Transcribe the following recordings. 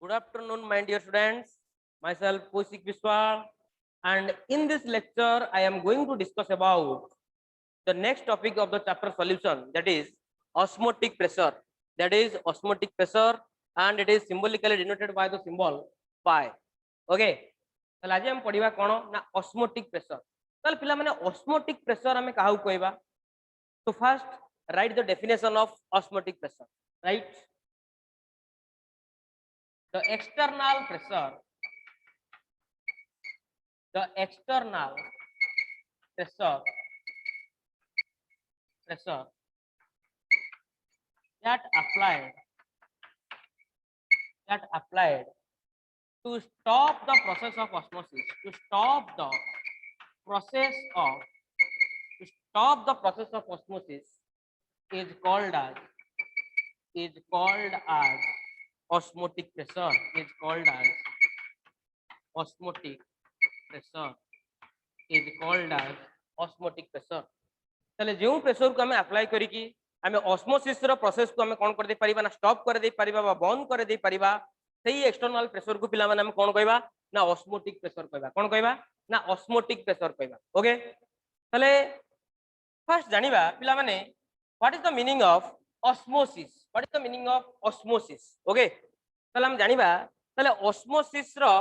Good afternoon, my dear students. Myself Kaushik Biswal, and in this lecture, I am going to discuss about the next topic of the chapter solution, that is osmotic pressure. That is osmotic pressure, and it is symbolically denoted by the symbol pi. Okay. ତାହେଲେ ଆଜି ଆମେ ପଢିବା କ'ଣ ନା osmotic pressure. ତାହେଲେ ପିଲାମାନେ osmotic pressure ଆମେ କାହାକୁ କହିବା? So first, write the definition of osmotic pressure. Right? The external pressure, the external pressure that applied to stop the process of osmosis, to stop the process of osmosis is called as osmotic pressure, is called as osmotic pressure, is called as osmotic pressure. ताले जो pressure को हमें apply करिकी हमें osmosis रो process को हमें कोन कर दे परिबा ना स्टॉप कर दे परिबा बा बंद कर दे परिबा सही एक्सटर्नल प्रेशर को पिला माने हम कोन कहबा ना ऑस्मोटिक प्रेशर कहबा कोन कहबा ना ऑस्मोटिक प्रेशर कहबा ओके ताले फर्स्ट जानिबा पिला माने what is the meaning of osmosis what is the meaning of osmosis okay ताले हम जानिबा ताले ऑस्मोसिस रो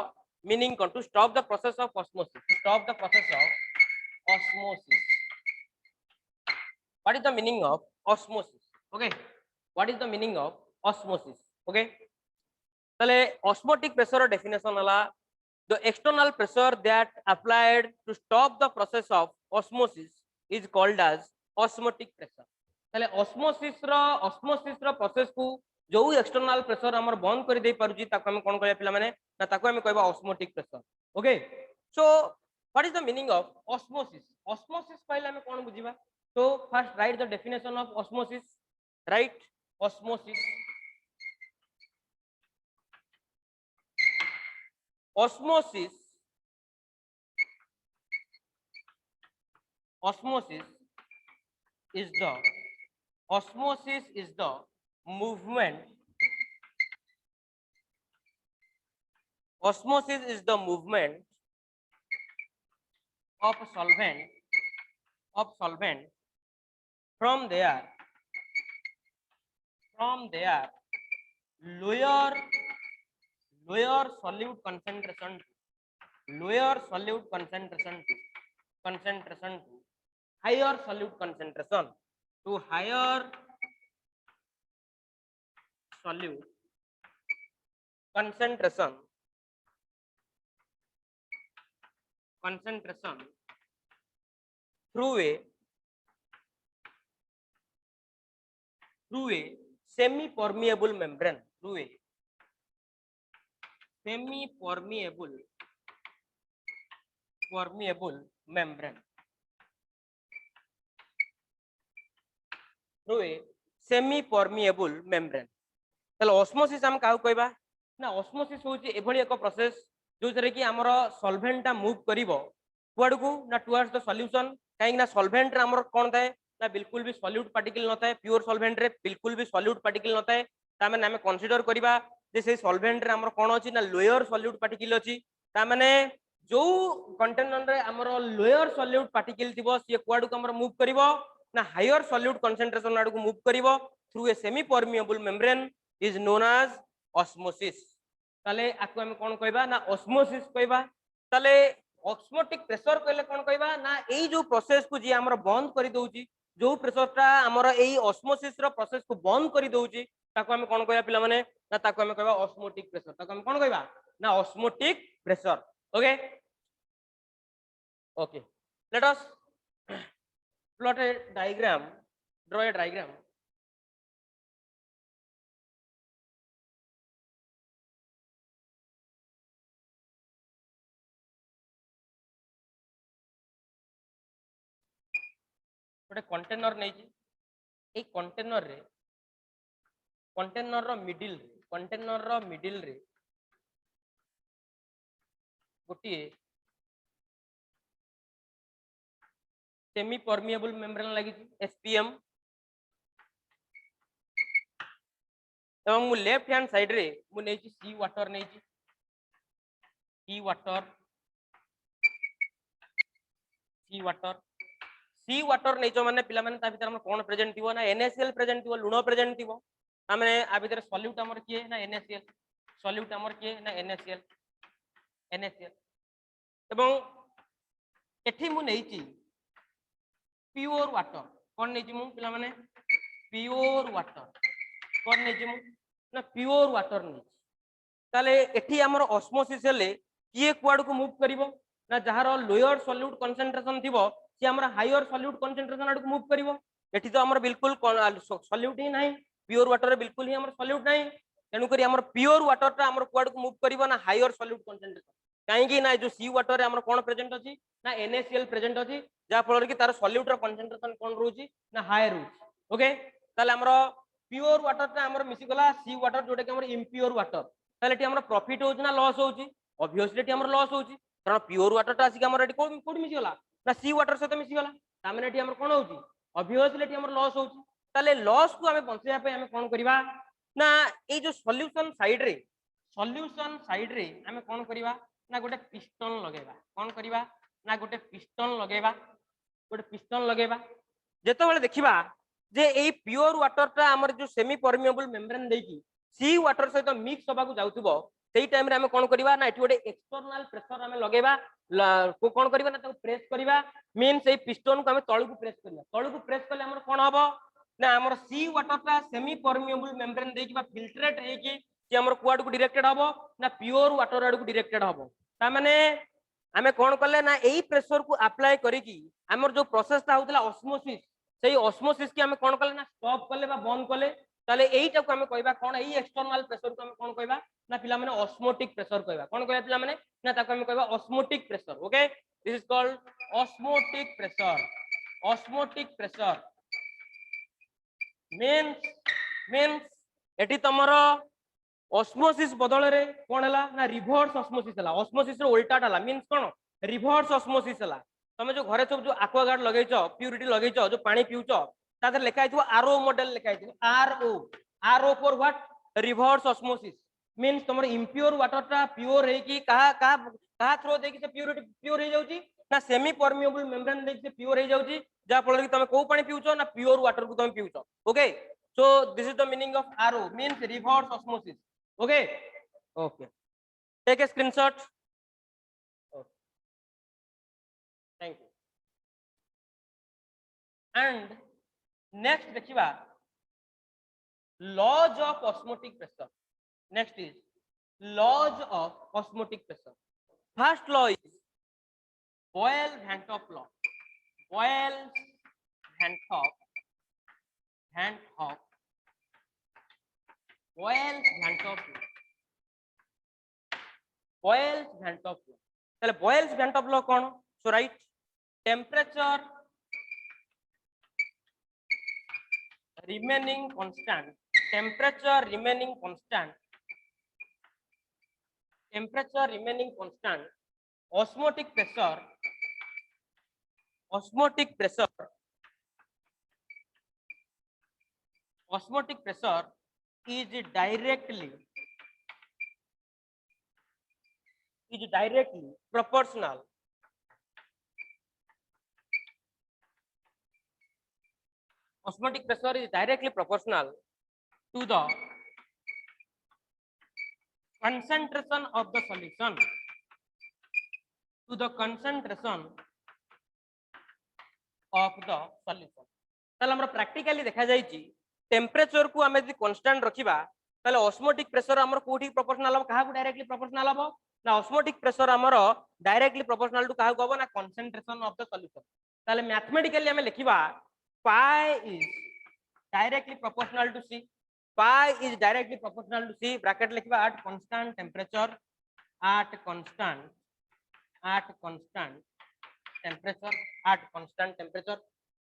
मीनिंग कोन to stop the process of osmosis to stop the process of osmosis. What is the meaning of osmosis? Okay, what is the meaning of osmosis? Okay, ताले osmotic pressure definition वाला the external pressure that applied to stop the process of osmosis is called as osmotic pressure. ताले osmosis रो process को जो external pressure हमर बंद कर दे पारुची ताको हम कोन कहया पिला माने ना ताको हम कहबा osmotic pressure. Okay, so what is the meaning of osmosis? Osmosis पहले हम कोन बुझिबा. So first write the definition of osmosis. Write osmosis. Osmosis is the movement. Osmosis is the movement of solvent from their lower solute concentration to higher solute concentration to higher solute concentration through a semi-permeable membrane. Through a semi-permeable membrane. Through a semi-permeable membrane. ताले osmosis हम काहू कहबा ना osmosis होची एभली एक process जो जरे कि हमर सॉल्वेंट ता मूव करिवो कुआडू को ना टुवर्ड्स द सॉल्यूशन काहे ना सॉल्वेंट रे हमर कोन थाए ना बिल्कुल भी सॉल्यूट पार्टिकल न थाए प्योर सॉल्वेंट रे बिल्कुल भी सॉल्यूट पार्टिकल न थाए ता माने हमें कंसीडर करिबा जे से सॉल्वेंट रे हमर कोन अछि ना लोअर सॉल्यूट पार्टिकल अछि ता माने जो कंटेनर रे हमर लोअर सॉल्यूट पार्टिकल थिबो से कुआडू को हमर मूव करिवो ना हायर सॉल्यूट कंसंट्रेशन आडू को मूव करिवो through a semi permeable membrane is known as osmosis. ताले आको हम कोन कहबा ना osmosis कहबा ताले osmotic pressure कहले कोन कहबा ना एई जो प्रोसेस को जे हमर बंद करि दउची जो प्रेशर ता हमर एई osmosis रो प्रोसेस को बंद करि दउची ताको हम कोन कहबा पिला माने ना ताको हम कहबा osmotic pressure ताको हम कोन कहबा ना osmotic pressure. Okay, okay, let us plot a diagram, draw a diagram. गोटे कंटेनर नहीं ए कंटेनर रो मिडिल रे गोटे सेमी परमिएबल मेम्ब्रेन लगी SPM एवं मु लेफ्ट हैंड साइड रे मु नै सी वाटर नै सी वाटर सी वाटर नहीं माने पिला माने ता भीतर हमर कोन प्रेजेंट थिवो ना NaCl प्रेजेंट थिवो लुण प्रेजेंट थिवो माने आ भीतर सॉल्यूट हमर किए ना NaCl सॉल्यूट हमर किए ना NaCl एवं एठी मु नै प्योर वाटर कोन नै मु पिला माने प्योर वाटर कोन नै मु ना प्योर वाटर नै ताले एठी हमर ऑस्मोसिस हेले किए कुआड को मूव करिवो ना जहार लोअर सॉल्यूट कंसंट्रेशन थिवो सी हमर हायर सॉल्यूट कंसंट्रेशन आड को मूव करिवो एठी तो हमर बिल्कुल सॉल्यूट ही नाही प्योर वाटर रे बिल्कुल ही हमर सॉल्यूट नाही तेनु करी हमर प्योर वाटर ता हमर कुआड को मूव करिवो ना हायर सॉल्यूट कंसंट्रेशन काहे कि ना जो सी वाटर रे हमर कोन प्रेजेंट अछि ना NaCl प्रेजेंट अछि जा फल कि तार सॉल्यूट रो कंसंट्रेशन कोन रहउची ना हायर रहउची ओके ताले हमर प्योर वाटर ता हमर मिसी गला सी वाटर जोटे कि हमर इम्प्योर वाटर ताले एठी हमर प्रॉफिट होउची ना लॉस होउची ऑब्वियसली एठी हमर लॉस होउची कारण प्योर वाटर ता आसी हमर एठी कोड मिसी गला ना सी वाटर सहित मिसी गला तामेने एठी हमर कोन होउची ऑब्वियसली एठी हमर लॉस होउची ताले लॉस को हमें बंचेया पे हमें कोन करिवा ना ए जो सॉल्यूशन साइड रे हमें कोन करिवा ना गोटे पिस्टन लगेबा कोन करिवा ना गोटे पिस्टन लगेबा जेतो बेले देखिबा जे ए प्योर वाटर ता हमर जो सेमी परमिएबल मेम्ब्रेन देकी सी वाटर सहित मिक्स होबा को जाउतबो सेही टाइम रे हमें कोन करिवा ना एठी गोटे एक्सटर्नल प्रेशर हमें लगेबा को कोन करिवा ना ताको प्रेस करिवा मीन से पिस्टन को हमें तळु को प्रेस करले हमर कोन हबो ना हमर सी वाटर ता सेमी परमिएबल मेम्ब्रेन देकी बा फिल्ट्रेट हेकी कि हमर कुआड को डायरेक्टेड हबो ना प्योर वाटर आड को डायरेक्टेड हबो ता माने हमें कोन करले ना एई प्रेशर को अप्लाई करिकी हमर जो प्रोसेस ता होतला ऑस्मोसिस सेही ऑस्मोसिस के हमें कोन करले ना स्टॉप करले बा बंद करले ताले एईटा को हमें कहबा कोन एई एक्सटर्नल प्रेशर को हमें कोन कहबा ना पिला माने ऑस्मोटिक प्रेशर कहबा कोन कहबा पिला माने ना ताको हमें कहबा osmotic pressure okay this is called osmotic pressure means एठी तमरो ऑस्मोसिस बदल रे कोन हला ना रिवर्स ऑस्मोसिस हला ऑस्मोसिस रो उल्टा हला मींस कोन रिवर्स ऑस्मोसिस हला तमे जो घरे सब जो एक्वागार्ड लगैछो प्यूरिटी लगैछो जो पानी पिउछो तादर लिखा हितबो आरओ मॉडल लिखा हितबो RO for what reverse osmosis means तमर इम्प्योर वाटर ता प्योर है कि कहा थ्रो दे कि से प्योर हो जाउची ना सेमी परमिएबल मेम्ब्रेन दे कि से प्योर हो जाउची जा फल कि तमे को पानी पिउछो ना प्योर वाटर को तमे पिउछो okay so this is the meaning of RO means reverse osmosis okay take a screenshot thank you and next देखिबा laws of osmotic pressure next is laws of osmotic pressure first law is Boyle-Van't law Boyle-Van't law তাহলে Boyle-Van't law কোন so right temperature remaining constant osmotic pressure is directly proportional osmotic pressure is directly proportional to the concentration of the solution ताले हमरा practically देखा जायछि temperature को हमें यदि constant रखिबा ताले osmotic pressure हमर कोठी प्रोपोर्शनल हो काहा को डायरेक्टली प्रोपोर्शनल हो ना ऑस्मोटिक प्रेशर हमर डायरेक्टली प्रोपोर्शनल टू काहा को हो ना कंसंट्रेशन ऑफ द सॉल्यूशन ताले मैथमेटिकली हमें लिखिबा pi is directly proportional to C bracket लिखिबा at constant temperature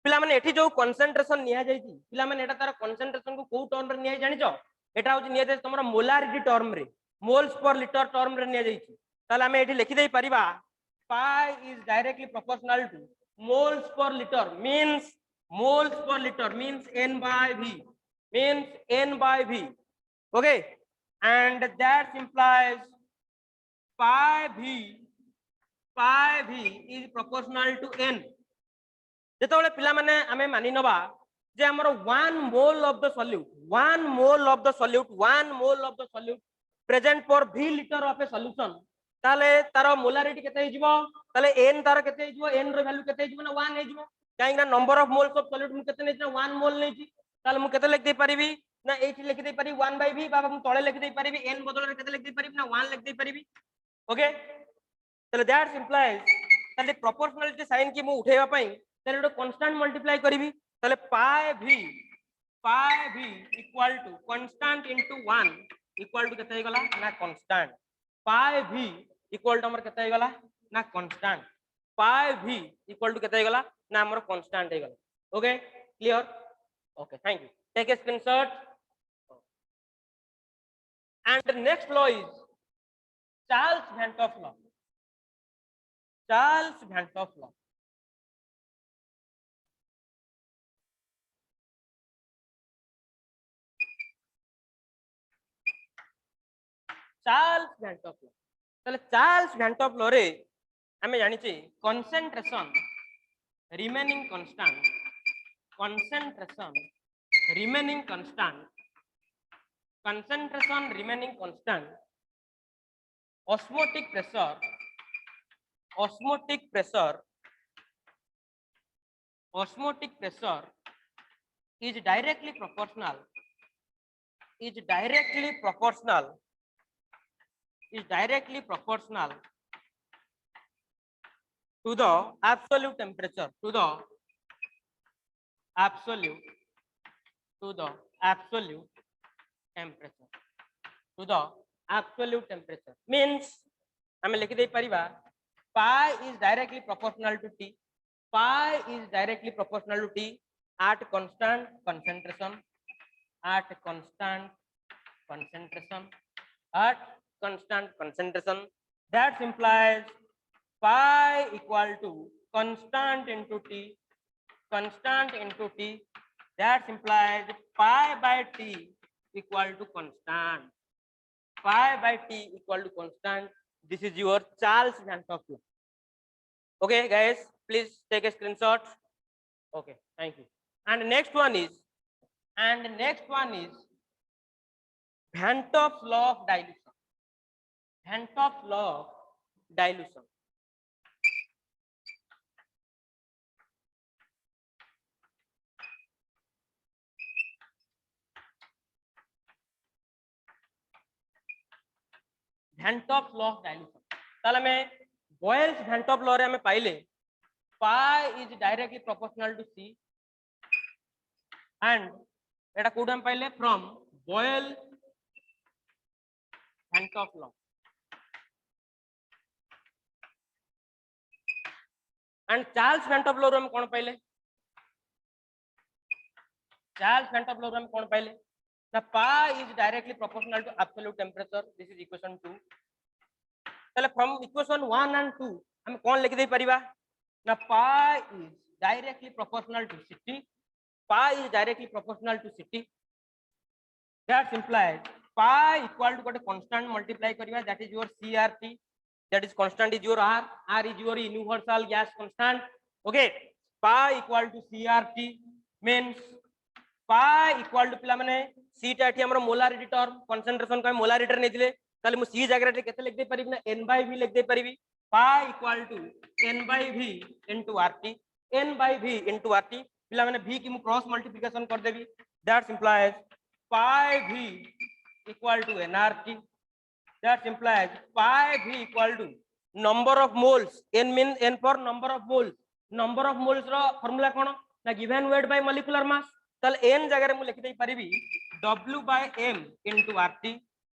पिला माने एठी जो कंसंट्रेशन निया जायछि पिला माने एटा तार कंसंट्रेशन को को टर्म रे निया जानिछो एटा होछि निया जायछि तमरा मोलारिटी टर्म रे मोल्स पर लीटर टर्म रे निया जायछि ताले हमें एठी लिखि देई परिबा pi is directly proportional to moles per liter means n by v Okay, and that implies pi v is proportional to n. जेतबेले पिला माने आमे मानि नबा जे हमर 1 mole of the solute 1 mole of the solute 1 mole of the solute present for v litre of A solution ताले तार molarity केते हिजबो ताले n तार केते हिजबो n रो वैल्यू केते हिजबो ना 1 हिजबो काहे ना number of moles of solute मु केते नै 1 मोल नै छी ताले मु केते लिख दे परिबी ना एठी लिख दे परिबी 1 बाय v बाबा मु तळे लिख दे परिबी n बदल रे केते लिख दे परिबी ना 1 लिख दे परिबी ओके ताले दैट इंप्लाइज ताले प्रोपोर्शनलिटी साइन की मु उठेबा पई ताले एटो कांस्टेंट मल्टीप्लाई करिवि ताले पाई v equal to constant into 1 equal to केते गला ना कांस्टेंट पाई v इक्वल टू हमर केते गला ना कांस्टेंट पाई v इक्वल टू केते गला ना हमर कांस्टेंट हे गला okay clear okay thank you take a screenshot and next law is Charles van't Hoff law Charles van't Hoff law Charles van't Hoff law ताले चार्ल्स वैंटॉफ लॉ रे हमें जानि छी concentration remaining constant concentration remaining constant osmotic pressure is directly proportional to the absolute temperature means हमें लिख दे परिबा pi is directly proportional to t at constant concentration that implies pi equal to constant into t that implies pi by t equal to constant this is your Charles Vanthof law okay guys please take a screenshot okay thank you and next one is Vanthof law of dilution Vanthof law of dilution ताले में Boyle's Vanthof law रे हमें पाइले pi is directly proportional to c and Etah code हम पाइले from Boyle Vanthof law and Charles Vanthof law रे हम कोन पाइले the pi is directly proportional to absolute temperature this is equation 2 ताले from equation 1 and 2 हम कोन लिख दे परिबा ना pi is directly proportional to ct that implies pi equal to a constant multiply kariba that is your CRT that is constant is your r is your universal gas constant okay pi equal to CRT means pi equal to पिला माने c टा एठी हमर molarity term concentration का molarity नै दिले ताले मु c जगह रे केते लिख दे परिबी ना n/v लिख दे परिबी pi equal to n/v into RT पिला माने v की मु क्रॉस मल्टीप्लिकेशन कर देबी that implies pi v equal to nRT that implies pi v equal to number of moles n mean n for number of moles रो formula कोन ना given weight by molecular mass तल n जगह रे मु लिख दे परिबी w by m into RT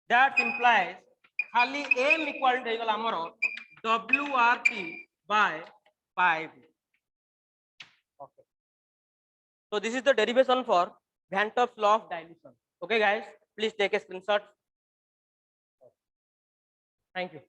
that implies खाली m equal to गला हमरो WRT by pi v okay so this is the derivation for Van't Hoff's law of dilution okay guys please take a screenshot thank you